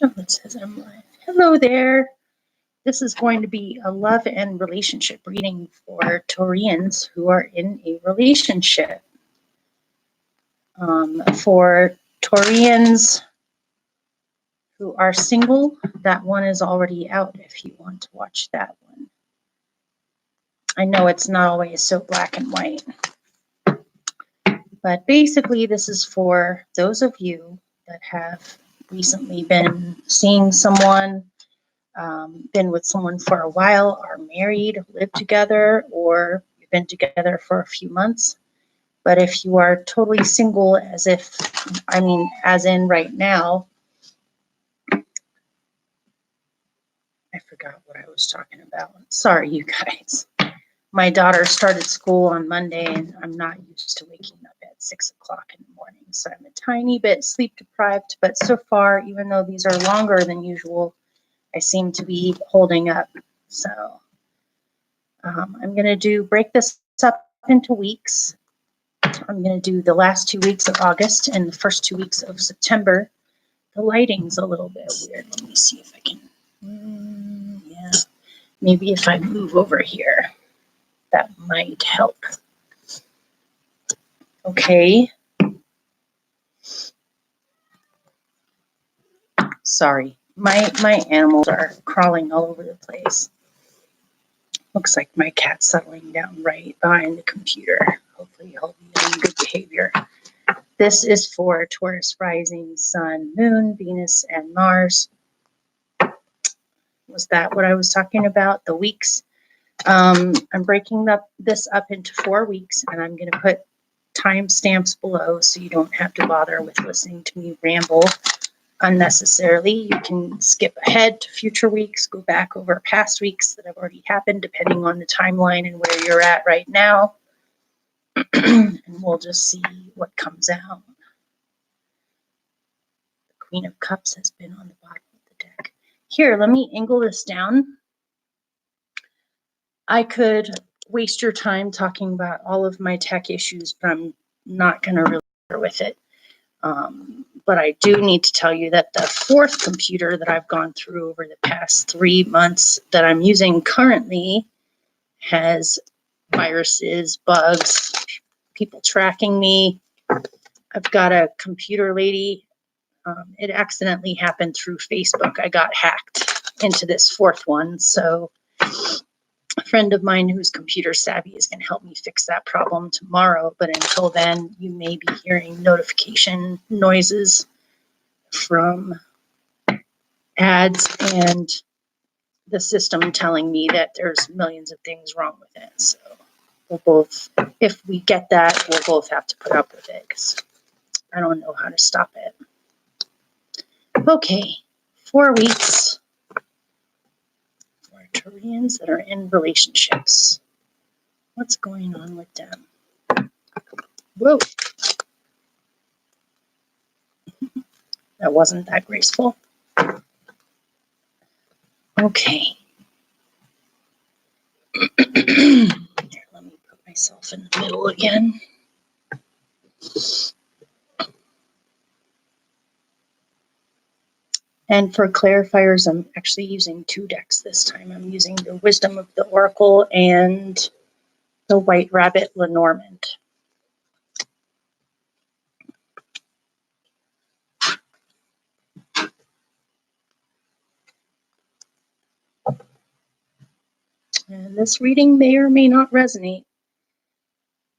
Oh, it says I'm live. Hello there. This is going to be a love and relationship reading for Taurians who are in a relationship. For Taurians who are single, that one is already out if you want to watch that one. I know it's not always so black and white. But basically, this is for those of you that have recently been seeing someone, been with someone for a while, are married, live together, or you've been together for a few months. But if you are totally single, as in right now, I forgot what I was talking about. Sorry, you guys. My daughter started school on Monday, and I'm not used to waking up at 6 o'clock in the morning. So I'm a tiny bit sleep deprived. But so far, even though these are longer than usual, I seem to be holding up. So I'm going to break this up into weeks. I'm going to do the last 2 weeks of August and the first 2 weeks of September. The lighting's a little bit weird. Let me see if I can. Yeah, maybe if I move over here, that might help. Okay. Sorry, my animals are crawling all over the place. Looks like my cat's settling down right behind the computer. Hopefully he'll be in good behavior. This is for Taurus rising, Sun, Moon, Venus, and Mars. Was that what I was talking about? The weeks. I'm breaking this up into 4 weeks, and I'm going to put timestamps below so you don't have to bother with listening to me ramble unnecessarily. You can skip ahead to future weeks, go back over past weeks that have already happened, depending on the timeline and where you're at right now. And we'll just see what comes out. The Queen of Cups has been on the bottom of the deck. Here, let me angle this down. I could waste your time talking about all of my tech issues, but I'm not going to really bother with it. But I do need to tell you that the 4th computer that I've gone through over the past 3 months that I'm using currently has viruses, bugs, people tracking me. I've got a computer lady. It accidentally happened through Facebook. I got hacked into this 4th one. So a friend of mine who's computer savvy is going to help me fix that problem tomorrow. But until then, you may be hearing notification noises from ads and the system telling me that there's millions of things wrong with it. So we'll both, if we get that, we'll both have to put up with it because I don't know how to stop it. Okay, 4 weeks. Taurians that are in relationships. What's going on with them? Whoa. That wasn't that graceful. Okay. Here, let me put myself in the middle again. And for clarifiers, I'm actually using 2 decks this time. I'm using the Wisdom of the Oracle and the White Rabbit Lenormand. And this reading may or may not resonate.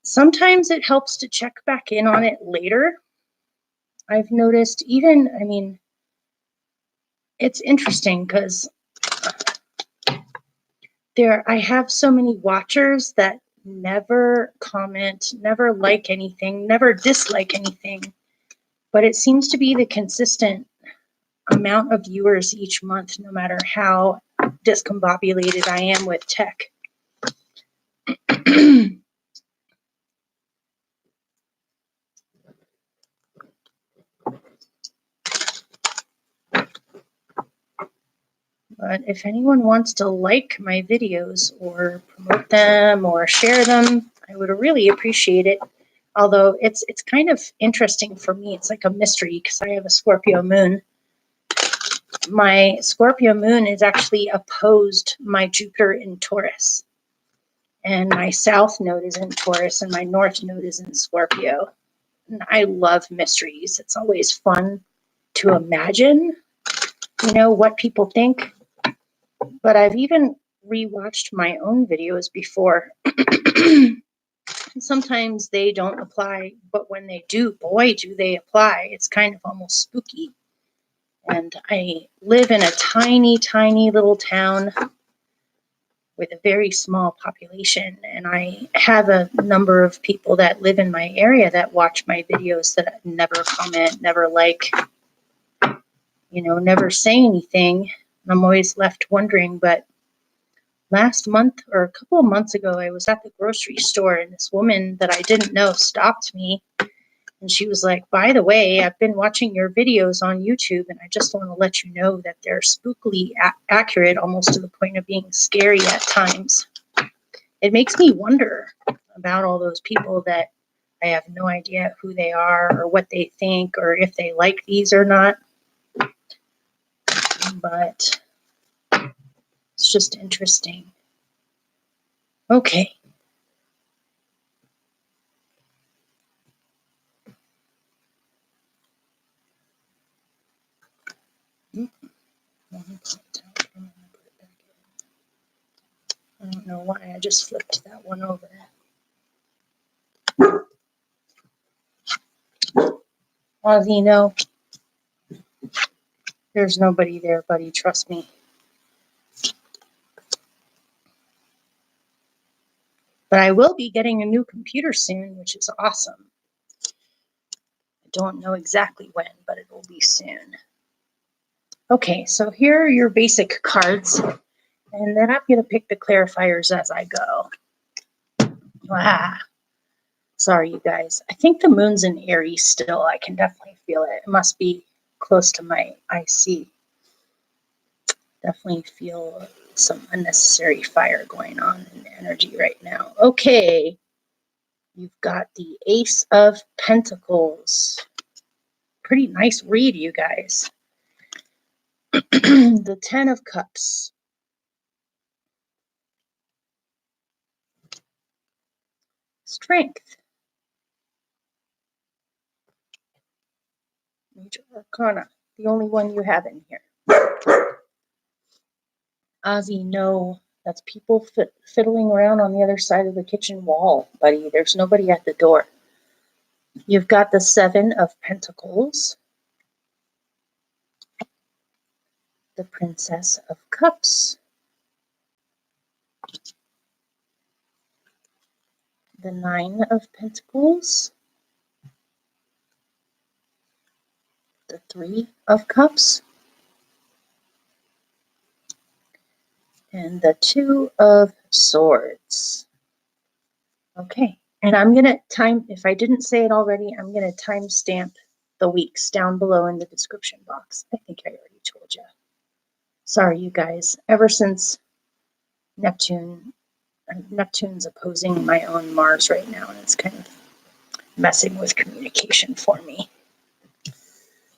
Sometimes it helps to check back in on it later. I've noticed it's interesting because I have so many watchers that never comment, never like anything, never dislike anything. But it seems to be the consistent amount of viewers each month, no matter how discombobulated I am with tech. But if anyone wants to like my videos or promote them or share them, I would really appreciate it. Although it's kind of interesting for me. It's like a mystery because I have a Scorpio moon. my Scorpio moon is actually opposed my Jupiter in Taurus. And my south node is in Taurus and my north node is in Scorpio. And I love mysteries. It's always fun to imagine, what people think. But I've even rewatched my own videos before. Sometimes they don't apply, but when they do, boy, do they apply. It's kind of almost spooky. And I live in a tiny, tiny little town with a very small population. And I have a number of people that live in my area that watch my videos that never comment, never like, never say anything. I'm always left wondering, but last month or a couple of months ago, I was at the grocery store and this woman that I didn't know stopped me. And she was like, by the way, I've been watching your videos on YouTube and I just want to let you know that they're spookily accurate, almost to the point of being scary at times. It makes me wonder about all those people that I have no idea who they are or what they think or if they like these or not. But it's just interesting. Okay. I don't know why I just flipped that one over. Ozzy, there's nobody there, buddy. Trust me. But I will be getting a new computer soon, which is awesome. I don't know exactly when, but it will be soon. Okay, so here are your basic cards. And then I'm going to pick the clarifiers as I go. Sorry, you guys. I think the moon's in Aries still. I can definitely feel it. It must be close to my IC. Definitely feel some unnecessary fire going on in the energy right now. Okay. You've got the Ace of Pentacles. Pretty nice read, you guys. The Ten of Cups. Strength. Major Arcana. The only one you have in here. Ozzy, no. That's people fiddling around on the other side of the kitchen wall, buddy. There's nobody at the door. You've got the Seven of Pentacles. The Princess of Cups. The Nine of Pentacles. The Three of Cups. And the Two of Swords. Okay. And I'm going to if I didn't say it already, I'm going to timestamp the weeks down below in the description box. I think I already told you. Sorry, you guys. Ever since Neptune's opposing my own Mars right now, and it's kind of messing with communication for me.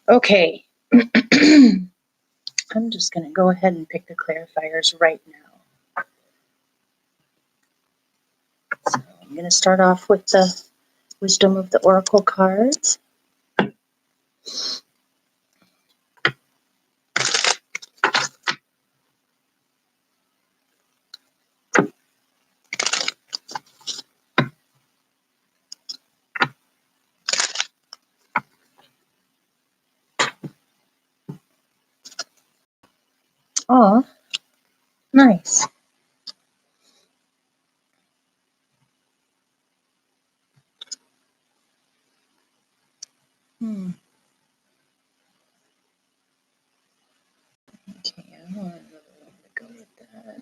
Okay. I'm just going to go ahead and pick the clarifiers right now. So I'm going to start off with the Wisdom of the Oracle cards. Oh, nice. Okay, I want another one to go with that.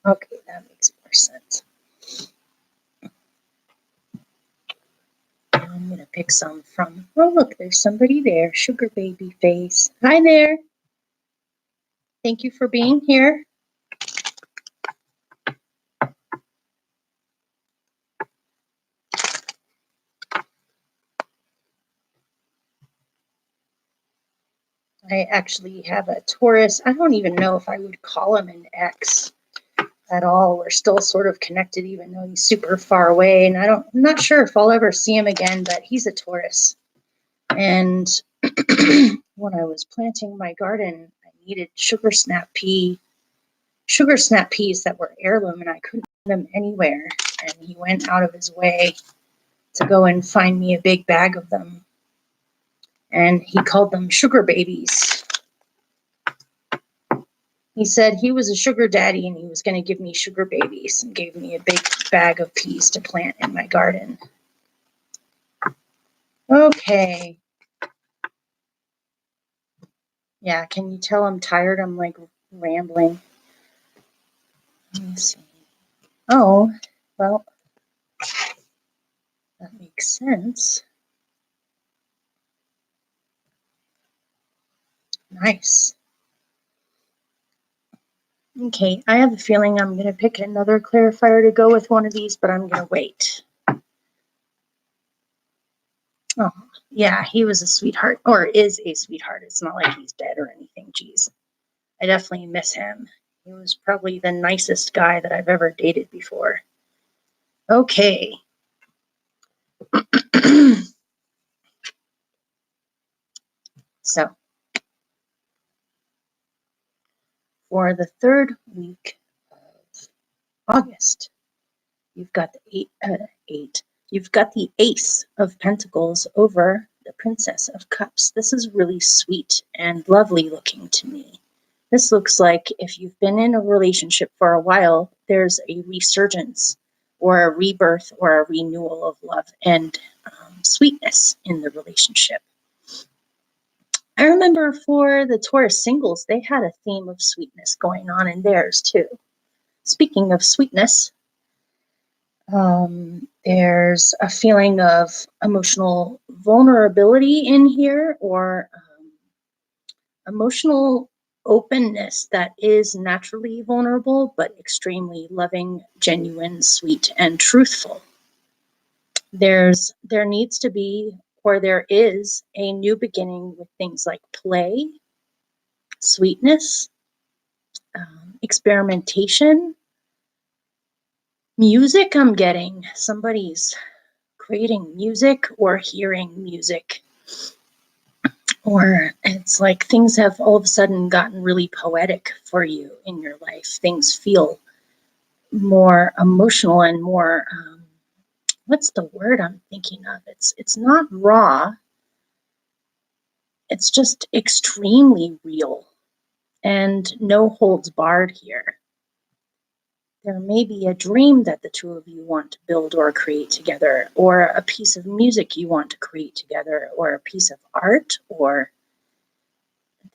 Okay, that makes more sense. I'm going to pick some from, oh look, there's somebody there, Sugar Baby Face. Hi there. Thank you for being here. I actually have a Taurus. I don't even know if I would call him an ex at all. We're still sort of connected, even though he's super far away. And I'm not sure if I'll ever see him again, but he's a Taurus. And when I was planting my garden, I needed sugar snap peas that were heirloom, and I couldn't find them anywhere. And he went out of his way to go and find me a big bag of them. And he called them sugar babies. He said he was a sugar daddy and he was going to give me sugar babies, and gave me a big bag of peas to plant in my garden. Okay. Yeah, can you tell I'm tired? I'm like rambling. Let me see. Oh, well, that makes sense. Nice. Okay, I have a feeling I'm going to pick another clarifier to go with one of these, but I'm going to wait. Oh, yeah, he was a sweetheart, or is a sweetheart. It's not like he's dead or anything. Geez, I definitely miss him. He was probably the nicest guy that I've ever dated before. Okay. So, for the third week of August, you've got the eight. You've got the Ace of Pentacles over the Princess of Cups. This is really sweet and lovely looking to me. This looks like if you've been in a relationship for a while, there's a resurgence or a rebirth or a renewal of love and sweetness in the relationship. I remember for the Taurus singles, they had a theme of sweetness going on in theirs too. Speaking of sweetness, there's a feeling of emotional vulnerability in here, or emotional openness that is naturally vulnerable, but extremely loving, genuine, sweet, and truthful. There needs to be, or there is, a new beginning with things like play, sweetness, experimentation, music. I'm getting somebody's creating music or hearing music, or it's like things have all of a sudden gotten really poetic for you in your life. Things feel more emotional and more what's the word I'm thinking of? It's not raw, it's just extremely real and no holds barred here. There may be a dream that the two of you want to build or create together, or a piece of music you want to create together, or a piece of art, or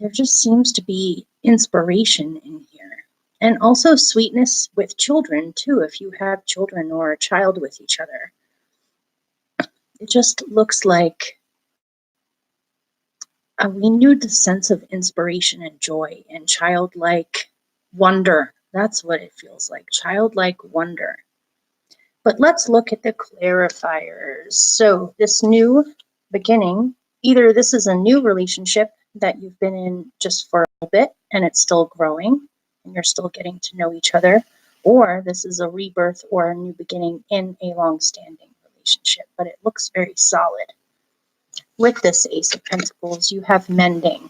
there just seems to be inspiration in here. And also sweetness with children too, if you have children or a child with each other. It just looks like a renewed sense of inspiration and joy and childlike wonder. That's what it feels like, childlike wonder. But let's look at the clarifiers. So this new beginning, either this is a new relationship that you've been in just for a little bit and it's still growing and you're still getting to know each other, or this is a rebirth or a new beginning in a long-standing relationship, but it looks very solid. With this Ace of Pentacles, you have mending.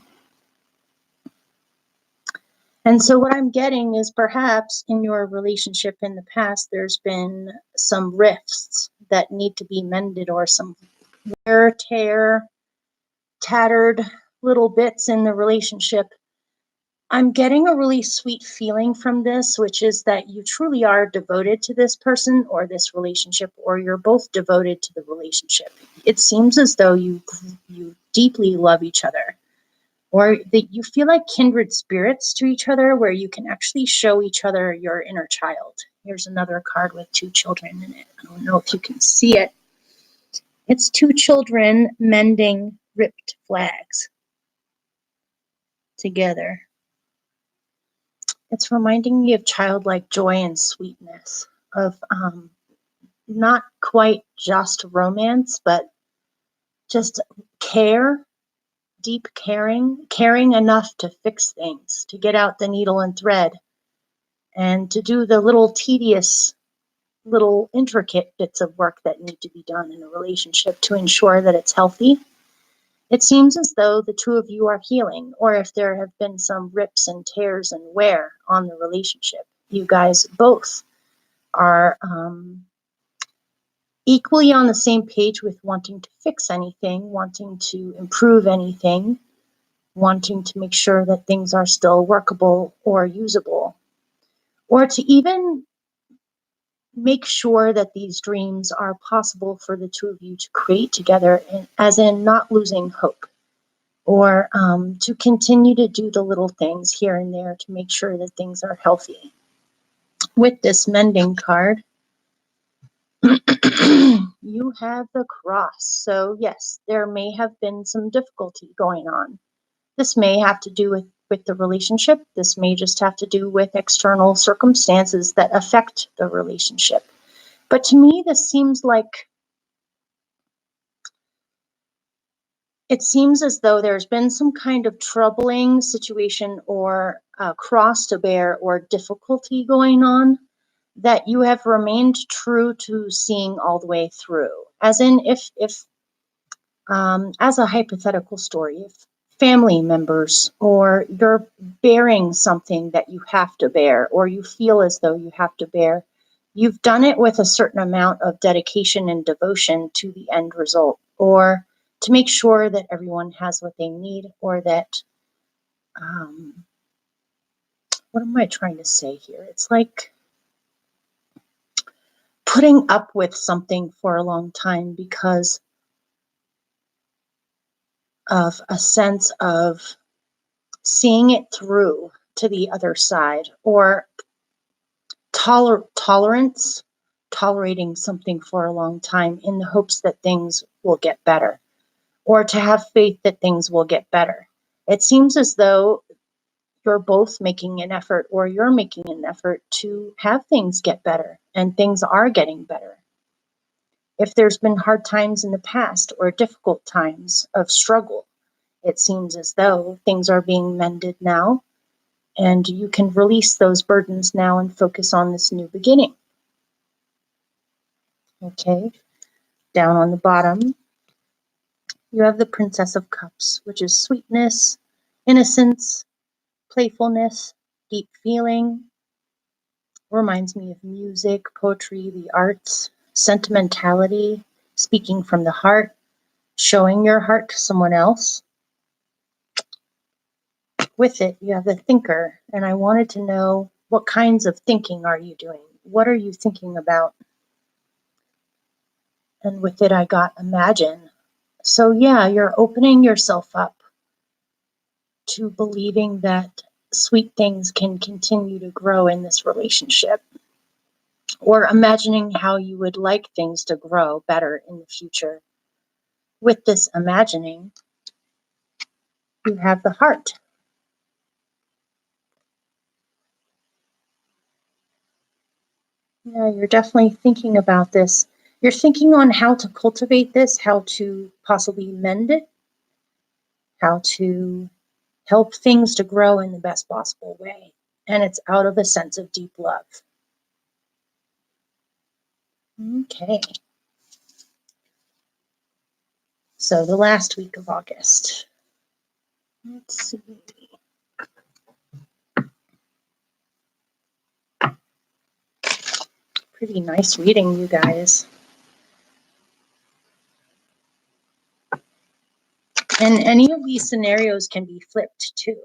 And so what I'm getting is perhaps in your relationship in the past, there's been some rifts that need to be mended, or some wear, tear, tattered little bits in the relationship. I'm getting a really sweet feeling from this, which is that you truly are devoted to this person or this relationship, or you're both devoted to the relationship. It seems as though you deeply love each other, or that you feel like kindred spirits to each other, where you can actually show each other your inner child. Here's another card with two children in it. I don't know if you can see it. It's two children mending ripped flags together. It's reminding me of childlike joy and sweetness, of not quite just romance, but just care, deep caring enough to fix things, to get out the needle and thread, and to do the little tedious, little intricate bits of work that need to be done in a relationship to ensure that it's healthy. It seems as though the two of you are healing, or if there have been some rips and tears and wear on the relationship, you guys both are equally on the same page with wanting to fix anything, wanting to improve anything, wanting to make sure that things are still workable or usable, or to even make sure that these dreams are possible for the two of you to create together, as in not losing hope, or to continue to do the little things here and there to make sure that things are healthy. With this mending card, you have the cross. So yes, there may have been some difficulty going on. This may have to do with the relationship. This may just have to do with external circumstances that affect the relationship. But to me, this seems like, it seems as though there's been some kind of troubling situation or cross to bear or difficulty going on that you have remained true to seeing all the way through. As in, if as a hypothetical story, if family members, or you're bearing something that you have to bear, or you feel as though you have to bear, you've done it with a certain amount of dedication and devotion to the end result, or to make sure that everyone has what they need, or that, what am I trying to say here? It's like putting up with something for a long time because of a sense of seeing it through to the other side, or tolerance, tolerating something for a long time in the hopes that things will get better, or to have faith that things will get better. It seems as though you're both making an effort, or you're making an effort to have things get better, and things are getting better. If there's been hard times in the past or difficult times of struggle, it seems as though things are being mended now, and you can release those burdens now and focus on this new beginning. Okay, down on the bottom, you have the Princess of Cups, which is sweetness, innocence, playfulness, deep feeling. Reminds me of music, poetry, the arts, sentimentality, speaking from the heart, showing your heart to someone else. With it, you have the Thinker, and I wanted to know, what kinds of thinking are you doing? What are you thinking about? And with it, I got Imagine. So yeah, you're opening yourself up to believing that sweet things can continue to grow in this relationship, or imagining how you would like things to grow better in the future. With this imagining, you have the Heart. Yeah, you're definitely thinking about this. You're thinking on how to cultivate this, how to possibly mend it, how to help things to grow in the best possible way. And it's out of a sense of deep love. Okay. So the last week of August. Let's see. Pretty nice reading, you guys. And any of these scenarios can be flipped too.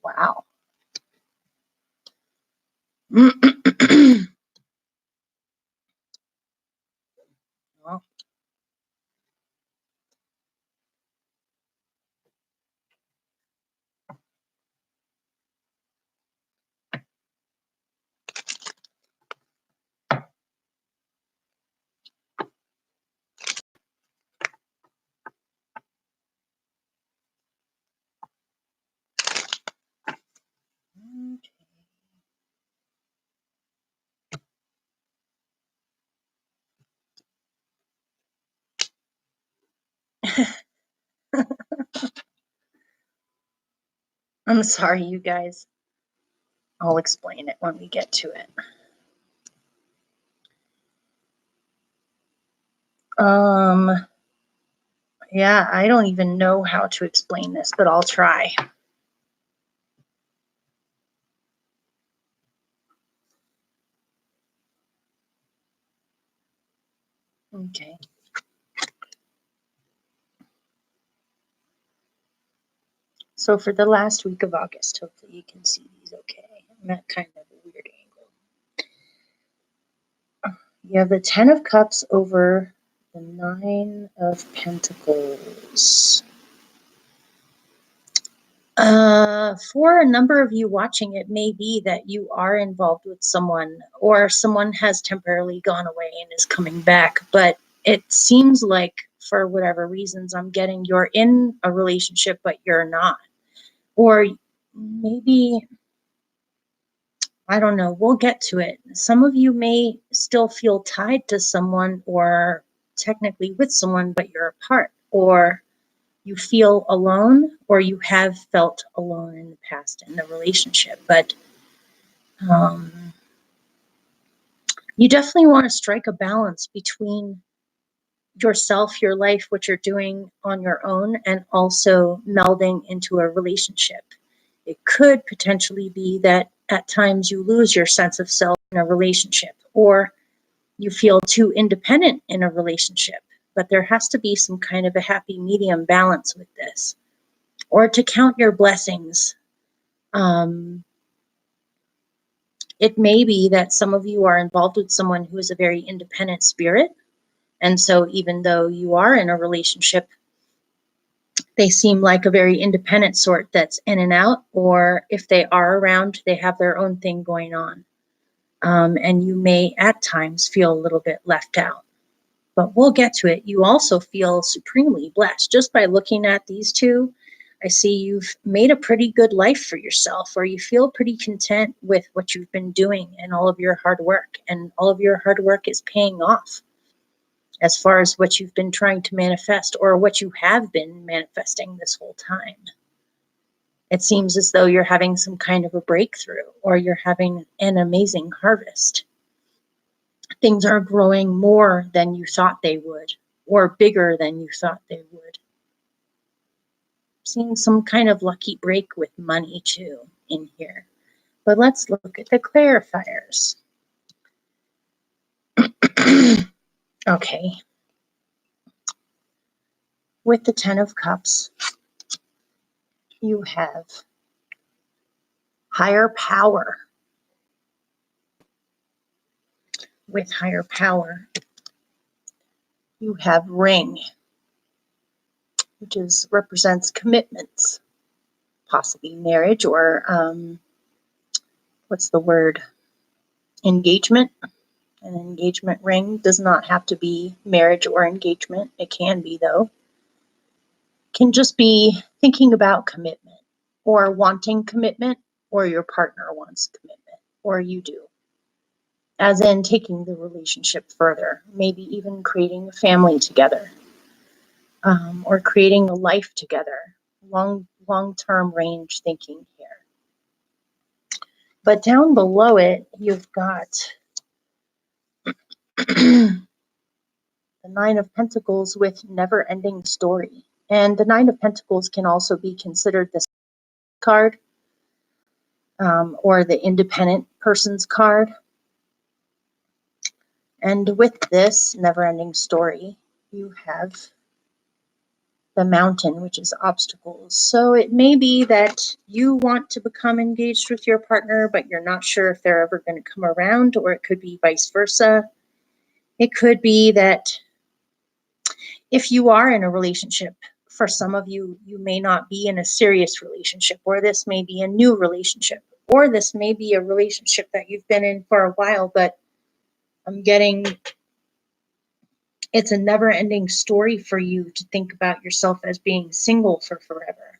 Wow. Well, I'm sorry, you guys. I'll explain it when we get to it. Yeah, I don't even know how to explain this, but I'll try. Okay. So for the last week of August, hopefully you can see these okay. I'm at kind of a weird angle. You have the 10 of Cups over the 9 of Pentacles. For a number of you watching, it may be that you are involved with someone, or someone has temporarily gone away and is coming back, but it seems like for whatever reasons I'm getting, you're in a relationship but you're not. Or maybe, I don't know, we'll get to it. Some of you may still feel tied to someone or technically with someone, but you're apart, or you feel alone, or you have felt alone in the past in the relationship. But you definitely want to strike a balance between yourself, your life, what you're doing on your own, and also melding into a relationship. It could potentially be that at times you lose your sense of self in a relationship, or you feel too independent in a relationship. But there has to be some kind of a happy medium balance with this. Or to count your blessings. It may be that some of you are involved with someone who is a very independent spirit. And so even though you are in a relationship, they seem like a very independent sort that's in and out, or if they are around, they have their own thing going on. And you may at times feel a little bit left out. But we'll get to it. You also feel supremely blessed. Just by looking at these two, I see you've made a pretty good life for yourself, or you feel pretty content with what you've been doing and all of your hard work. And all of your hard work is paying off as far as what you've been trying to manifest, or what you have been manifesting this whole time. It seems as though you're having some kind of a breakthrough, or you're having an amazing harvest. Things are growing more than you thought they would, or bigger than you thought they would. Seeing some kind of lucky break with money too in here. But let's look at the clarifiers. Okay. With the 10 of Cups, you have higher power. With higher power, you have ring, which represents commitments, possibly marriage, or what's the word? Engagement. An engagement ring does not have to be marriage or engagement. It can be, though. Can just be thinking about commitment, or wanting commitment, or your partner wants commitment, or you do. As in taking the relationship further, maybe even creating a family together, or creating a life together. Long-term range thinking here. But down below it, you've got the 9 of Pentacles with never-ending story. And the 9 of Pentacles can also be considered the card, or the independent person's card. And with this never-ending story, you have the Mountain, which is obstacles. So it may be that you want to become engaged with your partner, but you're not sure if they're ever going to come around, or it could be vice versa. It could be that if you are in a relationship, for some of you, you may not be in a serious relationship, or this may be a new relationship, or this may be a relationship that you've been in for a while, but I'm getting it's a never-ending story for you to think about yourself as being single for forever.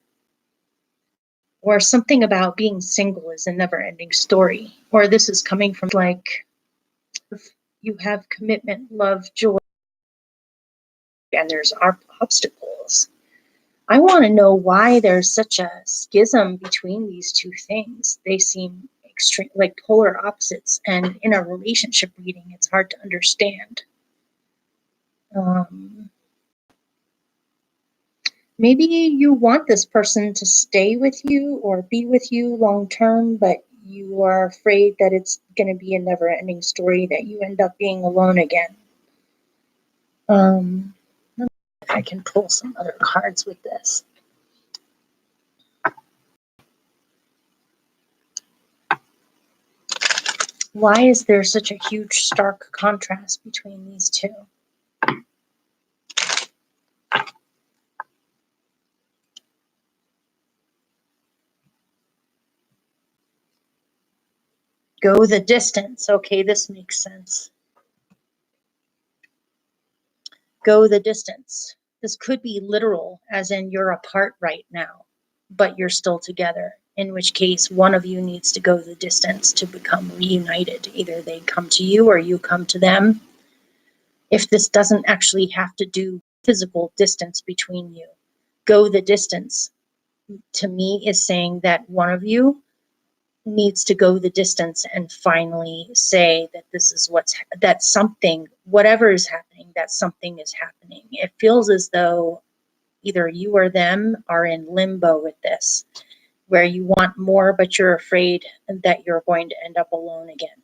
Or something about being single is a never-ending story. Or this is coming from like, you have commitment, love, joy, and there's obstacles. I want to know why there's such a schism between these two things. They seem extreme, like polar opposites, and in a relationship reading, it's hard to understand. Maybe you want this person to stay with you or be with you long term, but you are afraid that it's going to be a never-ending story, that you end up being alone again. Let me see if I can pull some other cards with this. Why is there such a huge, stark contrast between these two? Go the distance. Okay, this makes sense. Go the distance. This could be literal, as in you're apart right now, but you're still together, in which case one of you needs to go the distance to become reunited. Either they come to you or you come to them. If this doesn't actually have to do physical distance between you, go the distance to me is saying that one of you needs to go the distance and finally say that this is that something, whatever is happening, that something is happening. It feels as though either you or them are in limbo with this, where you want more, but you're afraid that you're going to end up alone again.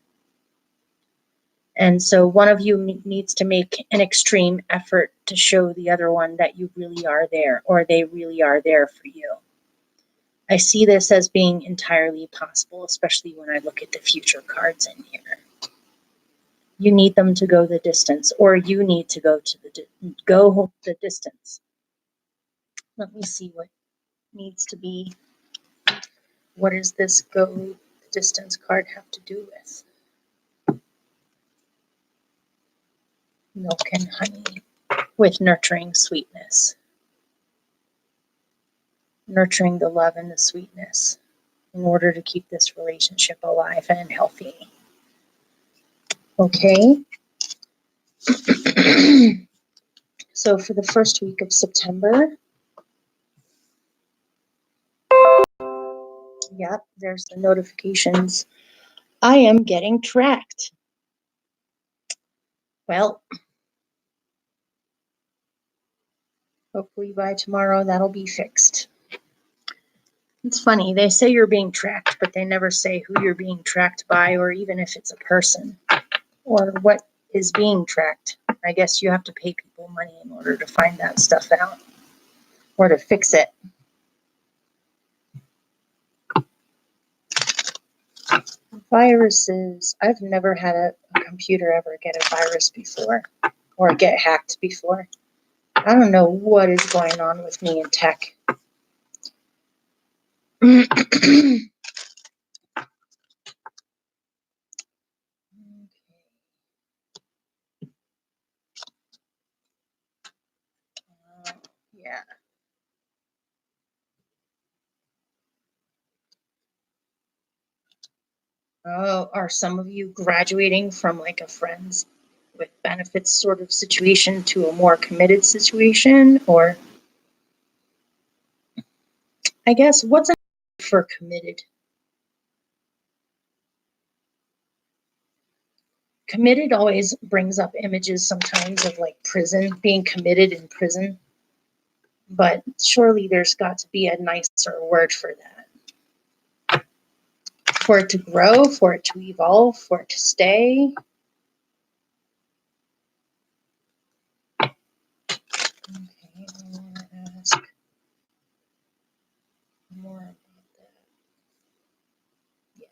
And so one of you needs to make an extreme effort to show the other one that you really are there, or they really are there for you. I see this as being entirely possible, especially when I look at the future cards in here. You need them to go the distance, or you need to go the distance. Let me see what needs to be. What does this go the distance card have to do with? Milk and honey, with nurturing sweetness. Nurturing the love and the sweetness in order to keep this relationship alive and healthy. Okay. So for the first week of September, yep, there's the notifications. I am getting tracked. Well, hopefully by tomorrow that'll be fixed. It's funny, they say you're being tracked, but they never say who you're being tracked by, or even if it's a person, or what is being tracked. I guess you have to pay people money in order to find that stuff out, or to fix it. Viruses. I've never had a computer ever get a virus before, or get hacked before. I don't know what is going on with me in tech. Yeah. Oh, are some of you graduating from like a friends with benefits sort of situation to a more committed situation? Or I guess what's for committed? Committed always brings up images sometimes of like prison, being committed in prison. But surely there's got to be a nicer word for that. For it to grow, for it to evolve, for it to stay. Okay, I want to ask more about that. Yeah.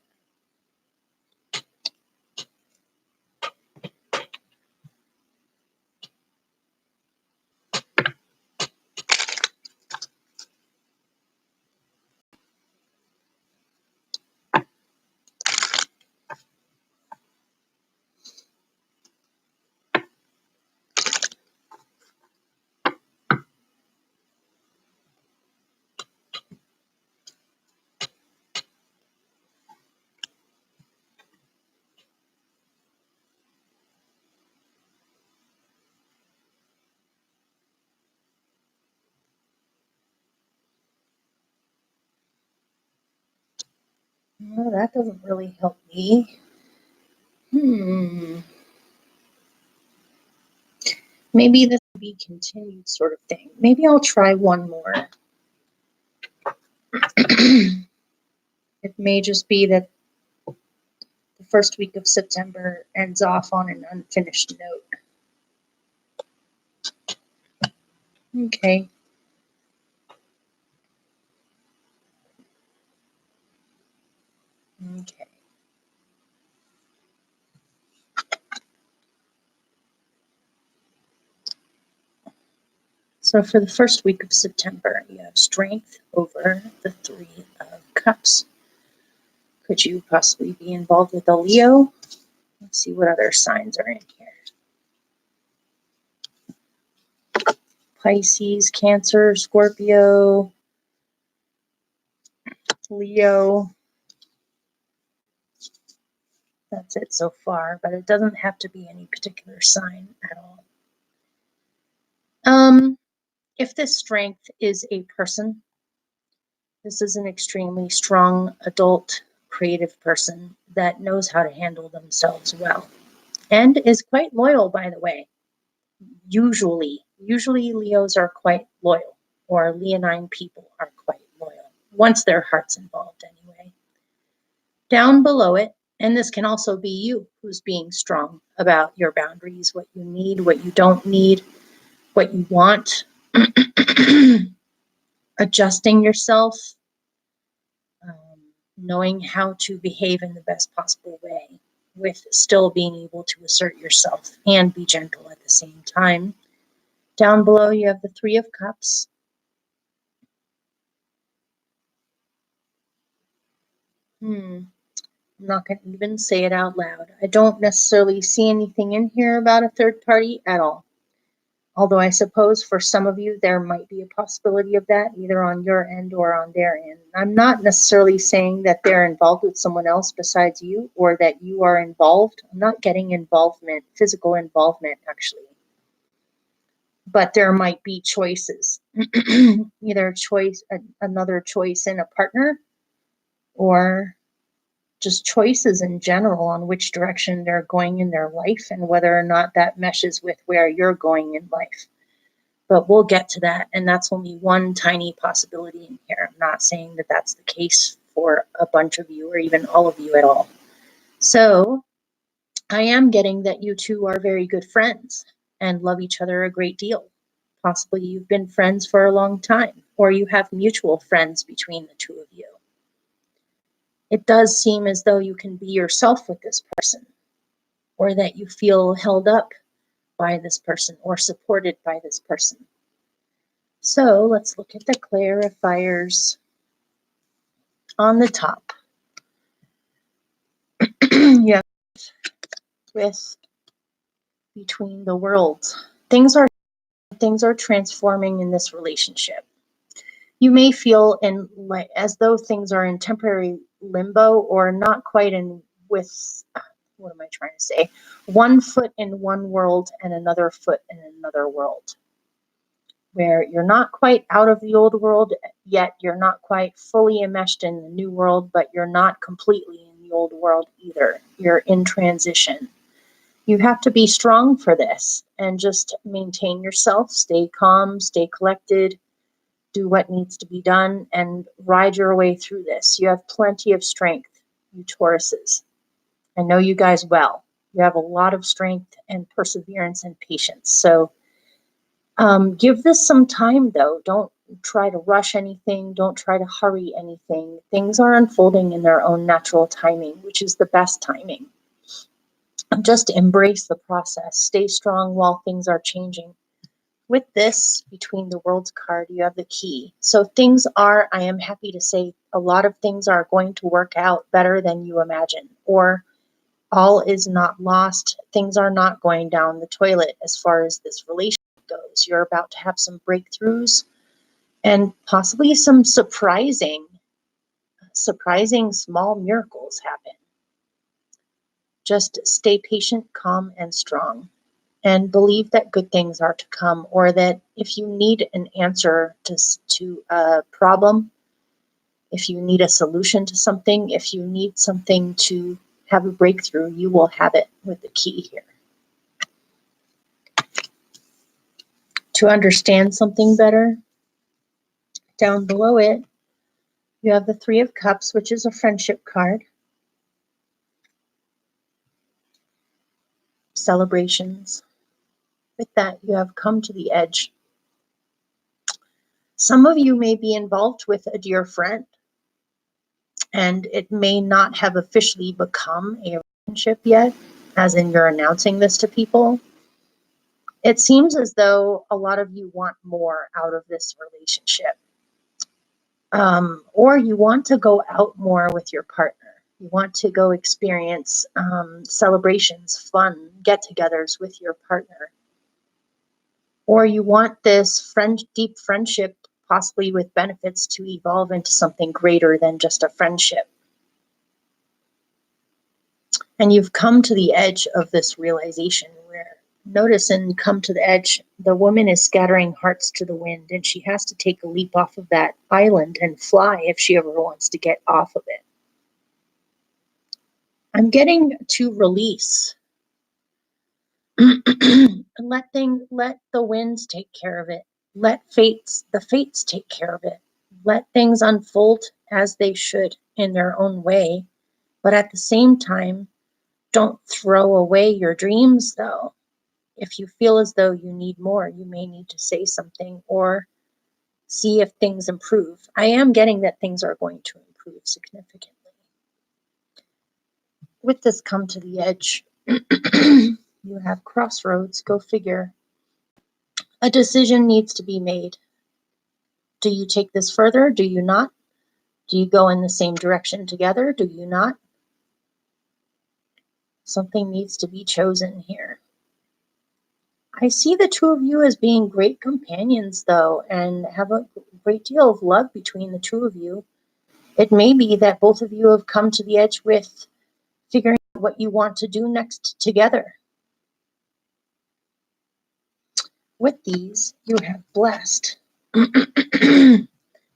Well, that doesn't really help me. Maybe this will be continued sort of thing. Maybe I'll try one more. It may just be that the first week of September ends off on an unfinished note. Okay. Okay. So for the first week of September, you have strength over the 3 of Cups. Could you possibly be involved with a Leo? Let's see what other signs are in here. Pisces, Cancer, Scorpio, Leo. That's it so far, but it doesn't have to be any particular sign at all. If this strength is a person, this is an extremely strong adult, creative person that knows how to handle themselves well and is quite loyal, by the way. Usually Leos are quite loyal, or Leonine people are quite loyal, once their heart's involved anyway. Down below it, and this can also be you who's being strong about your boundaries, what you need, what you don't need, what you want, adjusting yourself, knowing how to behave in the best possible way with still being able to assert yourself and be gentle at the same time. Down below, you have the 3 of Cups. I'm not going to even say it out loud. I don't necessarily see anything in here about a third party at all. Although I suppose for some of you, there might be a possibility of that, either on your end or on their end. I'm not necessarily saying that they're involved with someone else besides you, or that you are involved. I'm not getting involvement, physical involvement, actually. But there might be choices. Either another choice in a partner, or just choices in general on which direction they're going in their life and whether or not that meshes with where you're going in life. But we'll get to that, and that's only one tiny possibility in here. I'm not saying that that's the case for a bunch of you or even all of you at all. So I am getting that you two are very good friends and love each other a great deal. Possibly you've been friends for a long time, or you have mutual friends between the two of you. It does seem as though you can be yourself with this person, or that you feel held up by this person or supported by this person. So let's look at the clarifiers on the top. Yeah, with between the worlds. Things are transforming in this relationship. You may feel as though things are in temporary limbo, or not quite in with, what am I trying to say? One foot in one world and another foot in another world, where you're not quite out of the old world, yet you're not quite fully enmeshed in the new world, but you're not completely in the old world either. You're in transition. You have to be strong for this and just maintain yourself, stay calm, stay collected, do what needs to be done, and ride your way through this. You have plenty of strength, you Tauruses. I know you guys well. You have a lot of strength and perseverance and patience. So give this some time, though. Don't try to rush anything. Don't try to hurry anything. Things are unfolding in their own natural timing, which is the best timing. Just embrace the process. Stay strong while things are changing. With this, between the World's card, you have the key. So things are, I am happy to say, a lot of things are going to work out better than you imagine, or all is not lost. Things are not going down the toilet as far as this relationship goes. You're about to have some breakthroughs and possibly some surprising small miracles happen. Just stay patient, calm, and strong, and believe that good things are to come, or that if you need an answer to a problem, If you need a solution to something, if you need something to have a breakthrough, you will have it with the key here. To understand something better, down below it, you have the Three of Cups, which is a friendship card. Celebrations. With that, you have come to the edge. Some of you may be involved with a dear friend, and it may not have officially become a relationship yet, as in you're announcing this to people. It seems as though a lot of you want more out of this relationship. Or you want to go out more with your partner. You want to go experience celebrations, fun, get-togethers with your partner. Or you want this deep friendship, possibly with benefits, to evolve into something greater than just a friendship. And you've come to the edge of this realization where, notice and come to the edge, the woman is scattering hearts to the wind, and she has to take a leap off of that island and fly if she ever wants to get off of it. I'm getting to release. Let the winds take care of it. Let the fates take care of it. Let things unfold as they should in their own way. But at the same time, don't throw away your dreams, though. If you feel as though you need more, you may need to say something or see if things improve. I am getting that things are going to improve significantly. With this come to the edge, you have crossroads, go figure. A decision needs to be made. Do you take this further? Do you not? Do you go in the same direction together? Do you not? Something needs to be chosen here. I see the two of you as being great companions, though, and have a great deal of love between the two of you. It may be that both of you have come to the edge with figuring out what you want to do next together. With these, you have blessed. And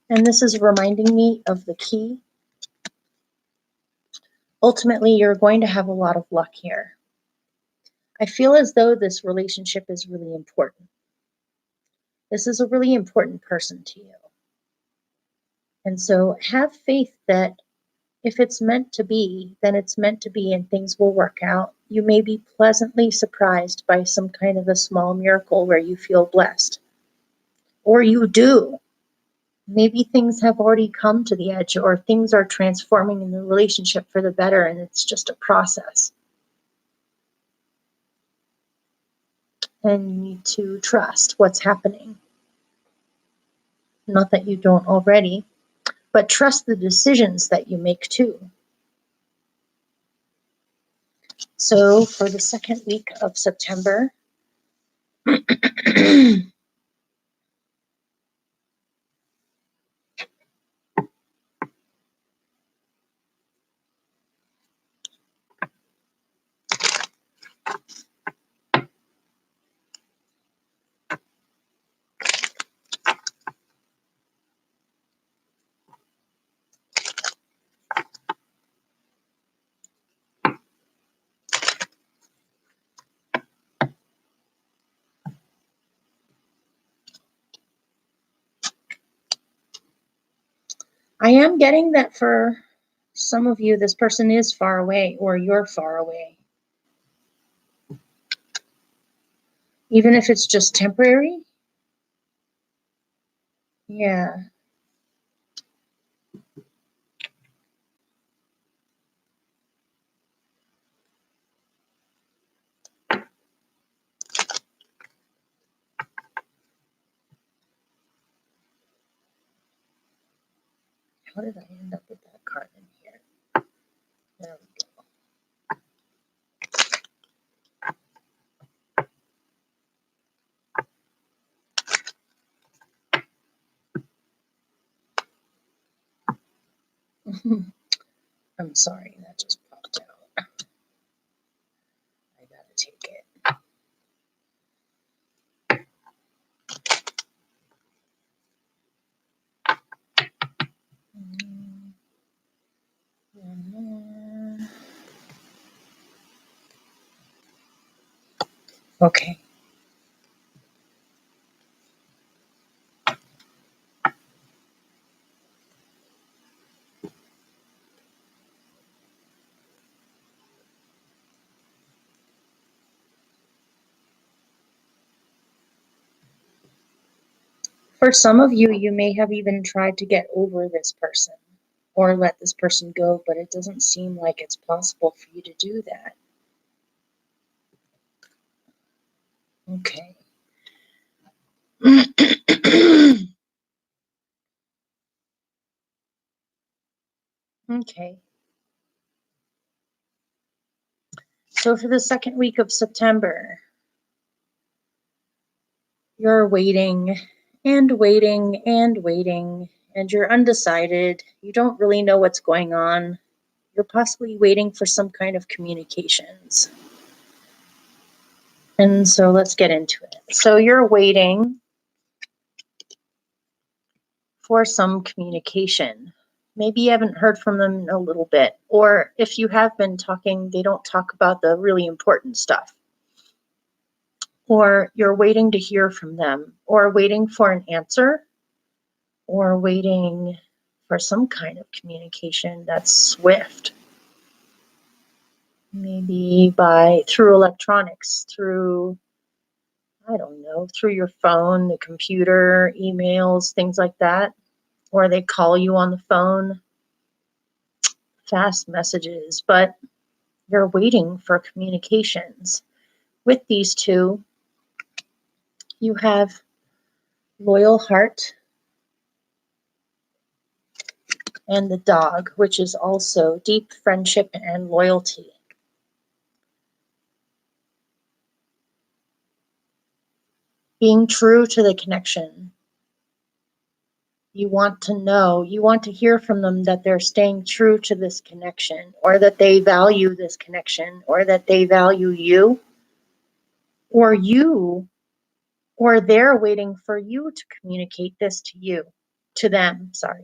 this is reminding me of the key. Ultimately, you're going to have a lot of luck here. I feel as though this relationship is really important. This is a really important person to you. And so have faith that if it's meant to be, then it's meant to be and things will work out. You may be pleasantly surprised by some kind of a small miracle where you feel blessed. Or you do. Maybe things have already come to the edge, or things are transforming in the relationship for the better, and it's just a process. And you need to trust what's happening. Not that you don't already, but trust the decisions that you make too. So for the second week of September, I am getting that for some of you, this person is far away or you're far away. Even if it's just temporary. Yeah. How did I end up with that card in here? There we go. I'm sorry, that just popped out. I gotta take it. Okay. For some of you, you may have even tried to get over this person or let this person go, but it doesn't seem like it's possible for you to do that. Okay. Okay. So for the second week of September, you're waiting and waiting and waiting, and you're undecided. You don't really know what's going on. You're possibly waiting for some kind of communications. And so let's get into it. So you're waiting for some communication. Maybe you haven't heard from them in a little bit, or if you have been talking, they don't talk about the really important stuff. Or you're waiting to hear from them, or waiting for an answer, or waiting for some kind of communication that's swift. Maybe through electronics, through, I don't know, through your phone, the computer, emails, things like that. Or they call you on the phone, fast messages, but you're waiting for communications. With these two, you have loyal heart and the dog, which is also deep friendship and loyalty. Being true to the connection. You want to know, you want to hear from them that they're staying true to this connection, or that they value this connection, or that they value you, or they're waiting for you to communicate this to them, sorry.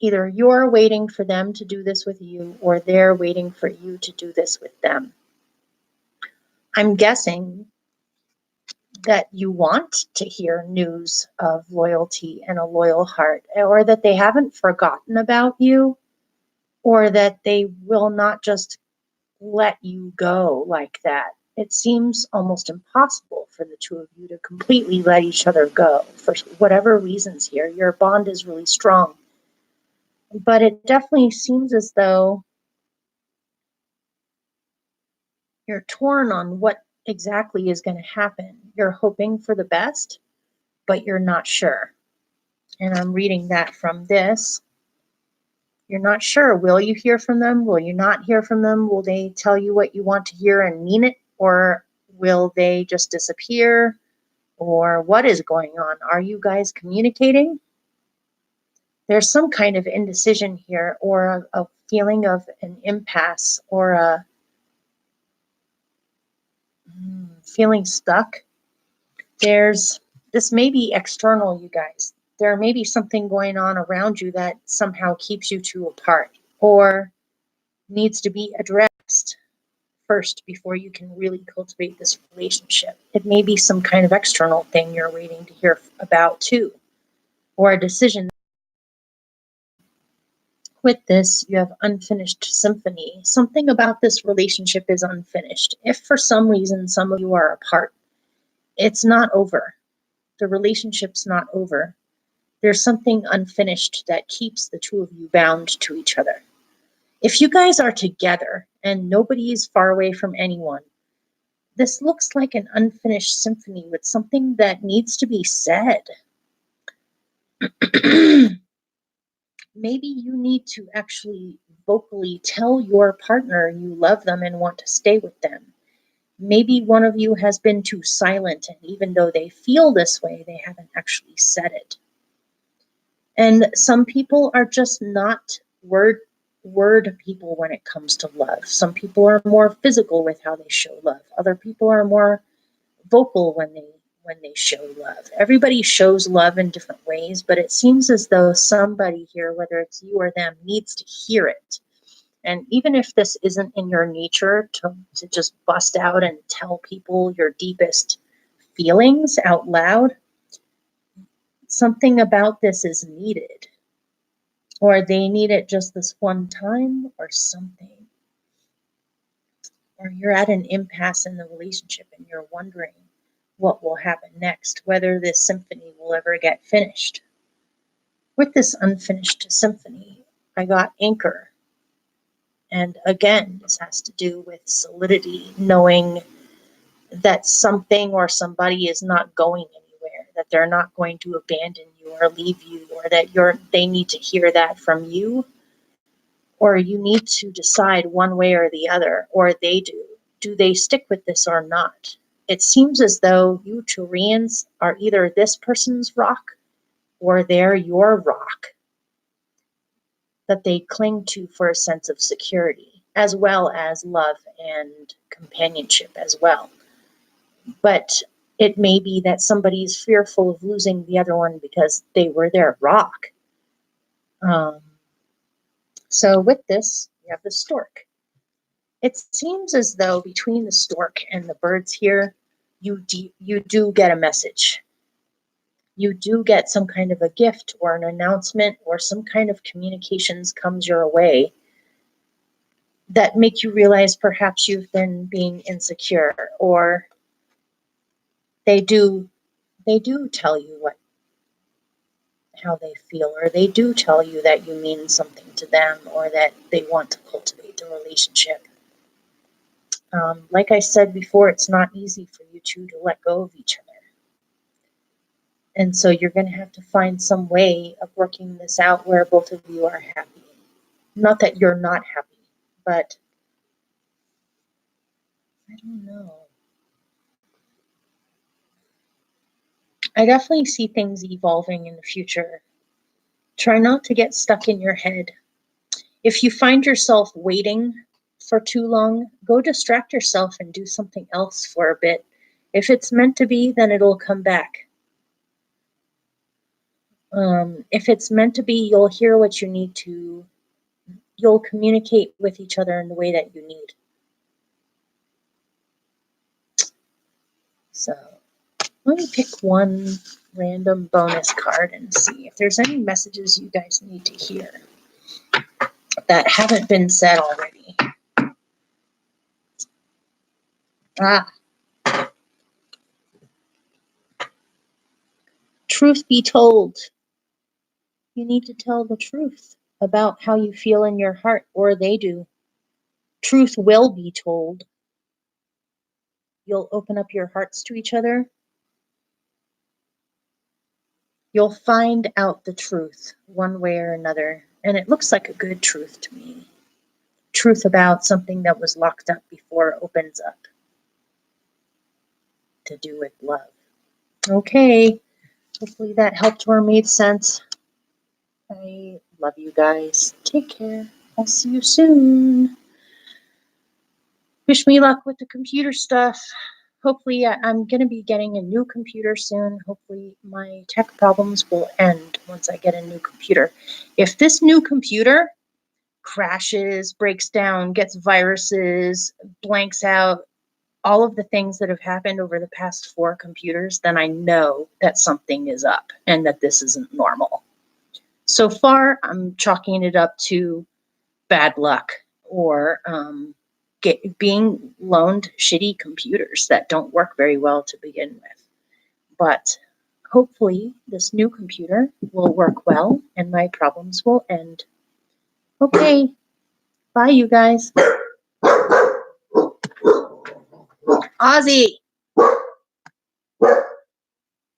Either you're waiting for them to do this with you, or they're waiting for you to do this with them. I'm guessing that you want to hear news of loyalty and a loyal heart, or that they haven't forgotten about you, or that they will not just let you go like that. It seems almost impossible for the two of you to completely let each other go for whatever reasons here. Your bond is really strong. But it definitely seems as though you're torn on what exactly is going to happen. You're hoping for the best, but you're not sure. And I'm reading that from this. You're not sure. Will you hear from them? Will you not hear from them? Will they tell you what you want to hear and mean it? Or will they just disappear? Or what is going on? Are you guys communicating? There's some kind of indecision here, or a feeling of an impasse, or a feeling stuck. This may be external, you guys. There may be something going on around you that somehow keeps you two apart, or needs to be addressed first before you can really cultivate this relationship. It may be some kind of external thing you're waiting to hear about too, or a decision. With this, you have unfinished symphony. Something about this relationship is unfinished. If for some reason some of you are apart, it's not over. The relationship's not over. There's something unfinished that keeps the two of you bound to each other. If you guys are together and nobody is far away from anyone, this looks like an unfinished symphony with something that needs to be said. Maybe you need to actually vocally tell your partner you love them and want to stay with them. Maybe one of you has been too silent, and even though they feel this way, they haven't actually said it. And some people are just not word people when it comes to love. Some people are more physical with how they show love. Other people are more vocal when they show love. Everybody shows love in different ways, but it seems as though somebody here, whether it's you or them, needs to hear it. And even if this isn't in your nature to just bust out and tell people your deepest feelings out loud, something about this is needed. Or they need it just this one time or something. Or you're at an impasse in the relationship and you're wondering what will happen next, whether this symphony will ever get finished. With this unfinished symphony, I got anchor. And again, this has to do with solidity, knowing that something or somebody is not going anywhere, that they're not going to abandon you or leave you, or that they need to hear that from you, or you need to decide one way or the other, or they do. Do they stick with this or not? It seems as though you Turians are either this person's rock or they're your rock that they cling to for a sense of security, as well as love and companionship as well. But it may be that somebody's fearful of losing the other one because they were their rock. So with this, we have the stork. It seems as though between the stork and the birds here, you do get a message. You do get some kind of a gift or an announcement or some kind of communications comes your way that make you realize perhaps you've been being insecure, or they do tell you how they feel, or they do tell you that you mean something to them, or that they want to cultivate the relationship. Like I said before, it's not easy for you two to let go of each other. And so you're going to have to find some way of working this out where both of you are happy. Not that you're not happy, but I don't know. I definitely see things evolving in the future. Try not to get stuck in your head. If you find yourself waiting for too long, go distract yourself and do something else for a bit. If it's meant to be, then it'll come back. If it's meant to be, you'll hear what you need to. You'll communicate with each other in the way that you need. So let me pick one random bonus card and see if there's any messages you guys need to hear that haven't been said already. Truth be told, you need to tell the truth about how you feel in your heart, or they do. Truth will be told. You'll open up your hearts to each other. You'll find out the truth one way or another, and it looks like a good truth to me. Truth about something that was locked up before it opens up. To do with love. Okay, hopefully that helped or made sense. I love you guys. Take care. I'll see you soon. Wish me luck with the computer stuff. Hopefully I'm going to be getting a new computer soon. Hopefully my tech problems will end once I get a new computer. If this new computer crashes, breaks down, gets viruses, blanks out, all of the things that have happened over the past 4 computers, then I know that something is up and that this isn't normal. So far, I'm chalking it up to bad luck or being loaned shitty computers that don't work very well to begin with. But hopefully this new computer will work well and my problems will end. Okay, bye you guys. Ozzy!